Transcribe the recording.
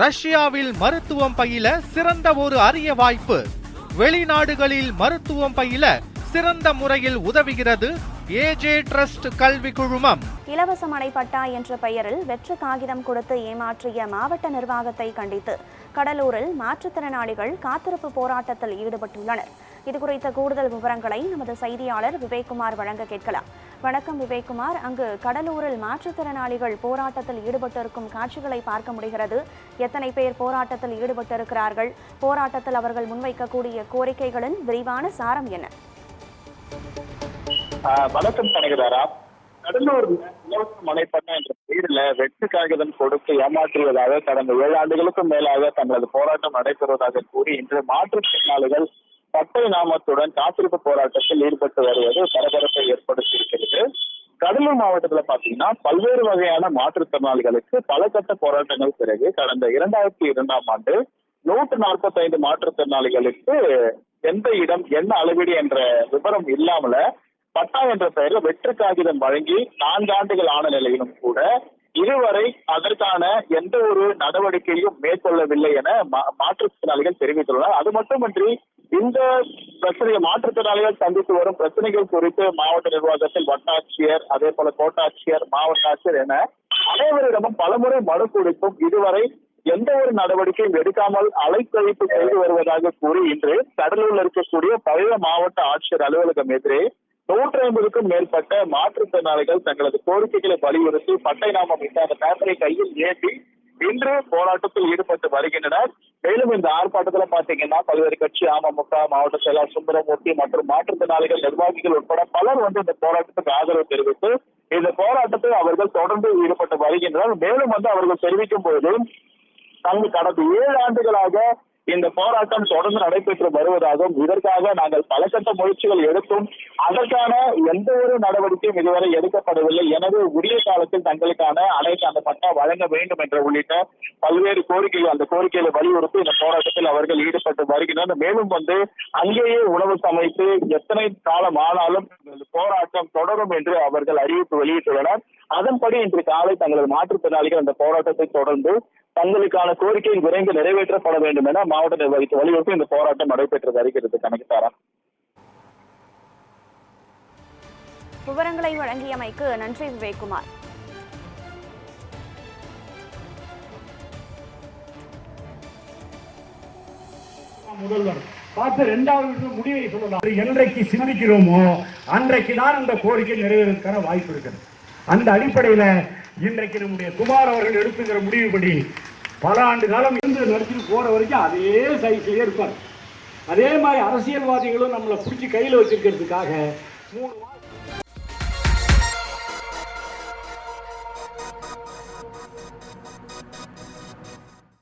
ரஷ்யாவில் மருத்துவம் பயில சிறந்த ஒரு அரிய வாய்ப்பு. வெளிநாடுகளில் மருத்துவம் பயில சிறந்த முறையில் உதவுகிறது ஏஜே ட்ரஸ்ட் கல்வி குழுமம். இலவச மனை பட்டா என்ற பெயரில் வெற்று காகிதம் கொடுத்து ஏமாற்றிய மாவட்ட நிர்வாகத்தை கண்டித்து கடலூரில் மாற்றுத்திறனாளிகள் காத்திருப்பு போராட்டத்தில் ஈடுபட்டுள்ளனர். இதுகுறித்த கூடுதல் விவரங்களை நமது செய்தியாளர் விவேக்குமார் வழங்க கேட்கலாம். வணக்கம் விவேக்குமார், அங்கு கடலூரில் மாற்றுத்திறனாளிகள் போராட்டத்தில் ஈடுபட்டிருக்கும் காட்சிகளை பார்க்க முடிகிறது. எத்தனை பேர் போராட்டத்தில் ஈடுபட்டிருக்கிறார்கள்? போராட்டத்தில் அவர்கள் முன்வைக்கக்கூடிய கோரிக்கைகளின் விரிவான சாரம் என்ன? வணக்கம் கனகதாரா. கடலூர் இலவச மனைப்பட்டா என்ற பெயரில் வெற்று காகிதம் கொடுத்து ஏமாற்றுவதாக கடந்த 7 ஆண்டுகளுக்கும் மேலாக தங்களது போராட்டம் நடைபெறுவதாக கூறி இன்று மாற்றுத்திறனாளிகள் பட்டை நாமத்துடன் காத்திருப்பு போராட்டத்தில் ஈடுபட்டு வருவது பரபரப்பை ஏற்படுத்தியிருக்கிறது. கடலூர் மாவட்டத்தில் பாத்தீங்கன்னா பல்வேறு வகையான மாற்றுத்திறனாளிகளுக்கு பல கட்ட போராட்டங்கள் பிறகு கடந்த 2002ஆம் ஆண்டு 145 மாற்றுத்திறனாளிகளுக்கு எந்த இடம் என்ன அளவீடு என்ற விவரம் இல்லாமல பட்டா என்ற பெயரில் வெற்று காகிதம் வழங்கி 4 ஆண்டுகள் ஆன நிலையிலும் கூட இதுவரை அதற்கான எந்த ஒரு நடவடிக்கையும் மேற்கொள்ளவில்லை என மாற்றுத்திறனாளிகள் தெரிவித்துள்ளனர். அது மட்டுமின்றி இந்த பிரச்சனையை மாற்றுத்திறனாளிகள் சந்தித்து வரும் பிரச்சனைகள் குறித்து மாவட்ட நிர்வாகத்தில் வட்டாட்சியர், அதே போல கோட்டாட்சியர், மாவட்ட ஆட்சியர் என அனைவரிடமும் பலமுறை மனு கொடுத்தும் இதுவரை எந்த ஒரு நடவடிக்கையும் எடுக்காமல் அலைக்கழிப்பு செய்து வருவதாக கூறி இன்று கடலூரில் இருக்கக்கூடிய பழைய மாவட்ட ஆட்சியர் அலுவலகம் எதிரே 150க்கும் மேற்பட்ட மாற்றுத்திறனாளிகள் தங்களது கோரிக்கைகளை வலியுறுத்தி பட்டை நாமம் இட்ட அந்த பேப்பரை கையில் ஏற்றி இன்று போராட்டத்தில் ஈடுபட்டு வருகின்றனர். மேலும் இந்த ஆர்ப்பாட்டத்தில் பாத்தீங்கன்னா பல்வேறு கட்சி, அமமுக மாவட்ட செயலாளர் சுந்தரமூர்த்தி மற்றும் மாற்றுத்திறனாளிகள் நிர்வாகிகள் உட்பட பலர் இந்த போராட்டத்துக்கு ஆதரவு தெரிவித்து இந்த போராட்டத்தில் அவர்கள் தொடர்ந்து ஈடுபட்டு வருகின்றனர். மேலும் அவர்கள் தெரிவிக்கும் போது கடந்த 7 ஆண்டுகளாக இந்த போராட்டம் தொடர்ந்து நடைபெற்று வருவதாகவும் இதற்காக நாங்கள் பல கட்ட முயற்சிகள் எடுத்தும் அதற்கான எந்த ஒரு நடவடிக்கையும் இதுவரை எடுக்கப்படவில்லை. எனவே உரிய காலத்தில் தங்களுக்கான அனைத்து அந்த பட்டா வழங்க வேண்டும் என்ற உள்ளிட்ட பல்வேறு கோரிக்கைகள், அந்த கோரிக்கைகளை வலியுறுத்தி இந்த போராட்டத்தில் அவர்கள் ஈடுபட்டு வருகின்றனர். மேலும் அங்கேயே உணவு சமைத்து எத்தனை காலம் ஆனாலும் போராட்டம் தொடரும் என்று அவர்கள் அறிவிப்பு வெளியிட்டுள்ளனர். அதன்படி இன்று காலை தங்களது மாற்றுத்திறனாளிகள் அந்த போராட்டத்தை தொடர்ந்து தங்களுக்கான கோரிக்கை விரைந்து நிறைவேற்றப்பட வேண்டும் என மாவட்ட நிர்வாகத்தை வலியுறுத்தி இந்த போராட்டம் நடைபெற்று வருகிறது. கணக்குத்தாரா, விவரங்களை வழங்கியமைக்கு நன்றி விவேக்குமார். முதல்வர் பார்த்து 2வது முடிவை சொல்லலாம். என்றைக்கு சிந்திக்கிறோமோ அன்றைக்கு தான் அந்த கோரிக்கை நிறைவேறதுக்கான வாய்ப்பு இருக்கிறது. அந்த அடிப்படையில் இன்றைக்கு நம்முடைய குமார் அவர்கள் எடுத்துக்கிற முடிவுபடி பல ஆண்டு காலம் இருந்து நடத்திட்டு போற வரைக்கும் அதே சைஸ்லயே இருப்பார். அதே மாதிரி அரசியல்வாதிகளும் நம்மளை பிடிச்சி கையில் வச்சிருக்கிறதுக்காக 3